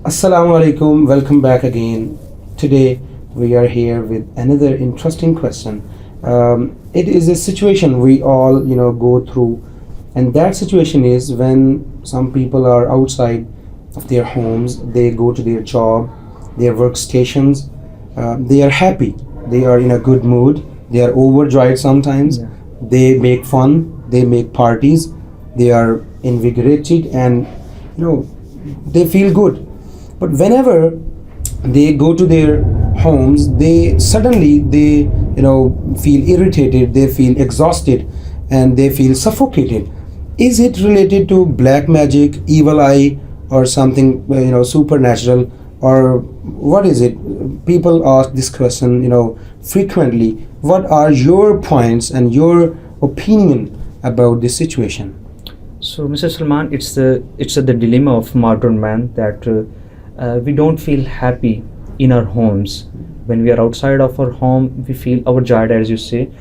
Assalamu alaikum, welcome back again. Today we are here with another interesting question. It is a situation we all go through, and that situation is when some people are outside of their homes, they go to their job, their workstations, they are happy, they are in a good mood, they are overjoyed sometimes, Yeah. they make fun, they make parties, they are invigorated, and they feel good. But whenever they go to their homes, they suddenly feel irritated, they feel exhausted, and they feel suffocated. Is it related to black magic, evil eye, or something supernatural, or what is it? People ask this question frequently. What are your points and your opinion about this situation? So, Mr. Salman, it's the dilemma of modern man that we don't feel happy in our homes. When we are outside of our home, we feel overjoyed, as you say.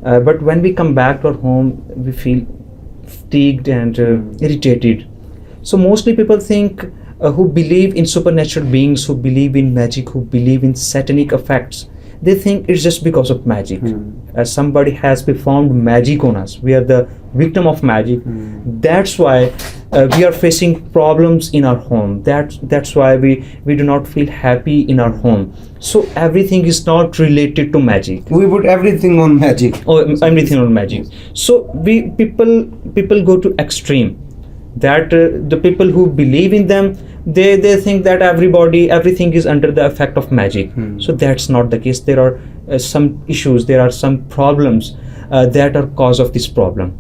But when we come back to our home, we feel fatigued and irritated. So mostly people think who believe in supernatural beings, who believe in magic, who believe in satanic effects, they think it's just because of magic. As somebody has performed magic on us, we are the victim of magic. That's why we are facing problems in our home. That's why we do not feel happy in our home. So everything is not related to magic. We put everything on magic. Oh, everything on magic. So people go to extreme. That the people who believe in them, they think that everything is under the effect of magic. So that's not the case. There are some issues, there are some problems that are cause of this problem.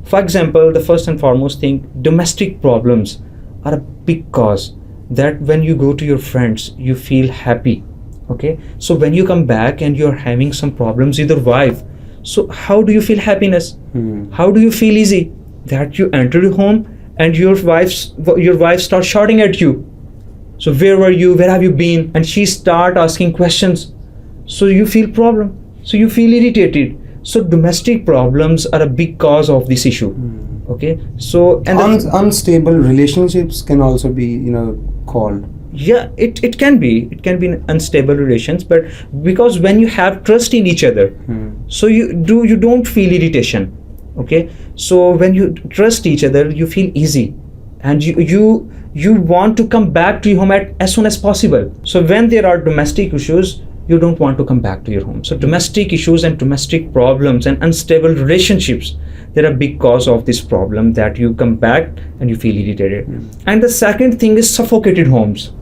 For example, the first and foremost thing, domestic problems are a big cause. That when you go to your friends, you feel happy. Okay, so when you come back and you're having some problems with your wife, so how do you feel happiness? How do you feel easy? That you enter your home and your wife starts shouting at you. So where were you? Where have you been? And she start asking questions. So you feel problem. So you feel irritated. So domestic problems are a big cause of this issue. Okay. So and unstable relationships can also be called. Yeah, it can be unstable relations, but because when you have trust in each other, so you don't feel irritation. Okay, so when you trust each other, you feel easy, and you want to come back to your home as soon as possible. So when there are domestic issues, you don't want to come back to your home. So domestic issues and domestic problems and unstable relationships, they're a big cause of this problem, that you come back and you feel irritated. And the second thing is suffocated homes.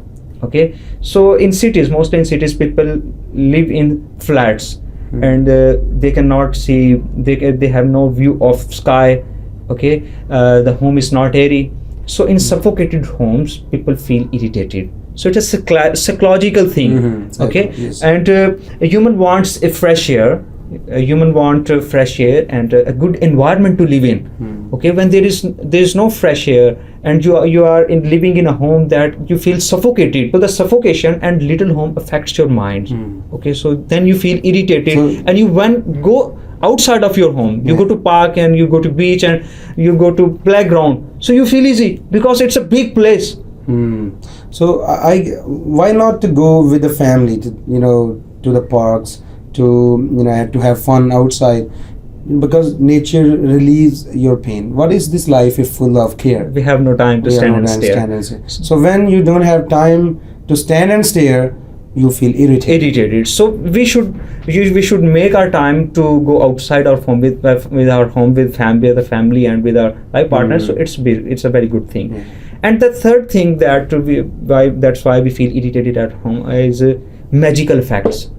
Okay, so in cities, mostly in cities, people live in flats. And they cannot see, they have no view of sky. Okay, the home is not airy. So in suffocated homes, people feel irritated. So it's a psychological thing. Okay, yes. And a human wants a fresh air. A human want fresh air and a good environment to live in. Okay, when there is no fresh air and you are living in a home that you feel suffocated. So the suffocation and little home affects your mind. Okay, so then you feel irritated, and you go outside of your home. You go to park and you go to beach and you go to playground. So you feel easy because it's a big place. So why not to go with the family to the parks, to have fun outside, because nature relieves your pain. What is this life if full of care? We have no time to stand and stare. So when you don't have time to stand and stare, you feel irritated. So we should make our time to go outside our home with our home, with the family and with our life partner. So it's a very good thing. And the third thing that that's why we feel irritated at home is magical effects.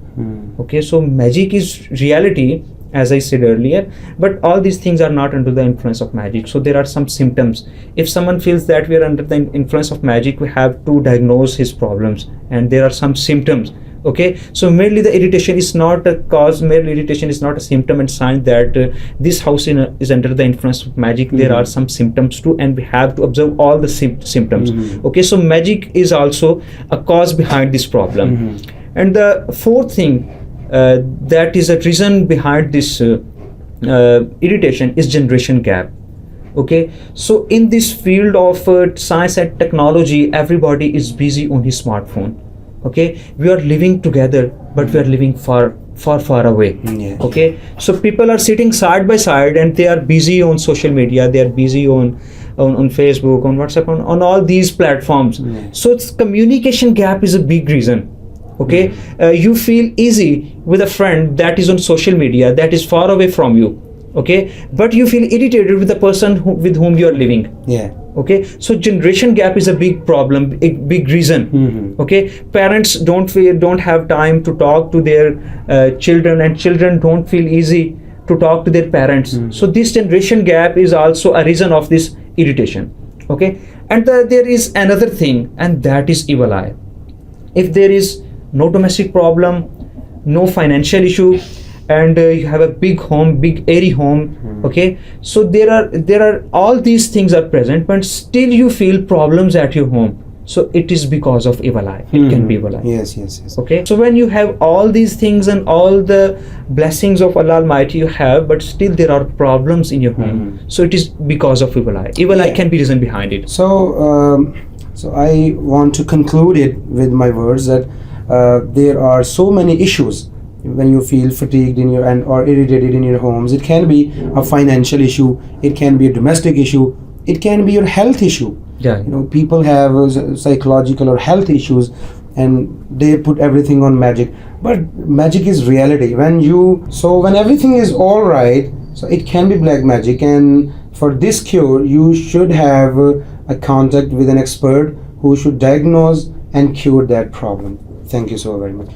Okay, so magic is reality, as I said earlier, but all these things are not under the influence of magic. So there are some symptoms. If someone feels that we are under the influence of magic, we have to diagnose his problems, and there are some symptoms. Okay, so merely the irritation is not a cause, merely irritation is not a symptom and sign that this house is under the influence of magic. There are some symptoms too, and we have to observe all the symptoms. Okay, so magic is also a cause behind this problem. And the fourth thing that is a reason behind this irritation is generation gap. Okay, so in this field of science and technology, everybody is busy on his smartphone. Okay, we are living together, but we are living far away. Yeah. Okay, so people are sitting side by side and they are busy on social media, they are busy on Facebook, on WhatsApp, on all these platforms. Yeah. So it's communication gap is a big reason. Okay, you feel easy with a friend that is on social media, that is far away from you. Okay, but you feel irritated with the person with whom you are living. Yeah. Okay, so generation gap is a big problem, a big reason. Okay, parents don't have time to talk to their children, and children don't feel easy to talk to their parents. So this generation gap is also a reason of this irritation. Okay, and there is another thing, and that is evil eye. If there is no domestic problem, no financial issue, and you have a big home, big airy home. Okay, so there are all these things are present, but still you feel problems at your home. So it is because of evil eye. It can be evil eye. Yes. Okay, so when you have all these things and all the blessings of Allah Almighty you have, but still there are problems in your home. So it is because of evil eye. Evil eye can be reason behind it. So I want to conclude it with my words that there are so many issues when you feel fatigued in your or irritated in your homes. It can be a financial issue, it can be a domestic issue, it can be your health issue. Yeah. You know, people have psychological or health issues and they put everything on magic, but magic is reality. When everything is all right, so it can be black magic, and for this cure you should have a contact with an expert who should diagnose and cure that problem. Thank you so very much.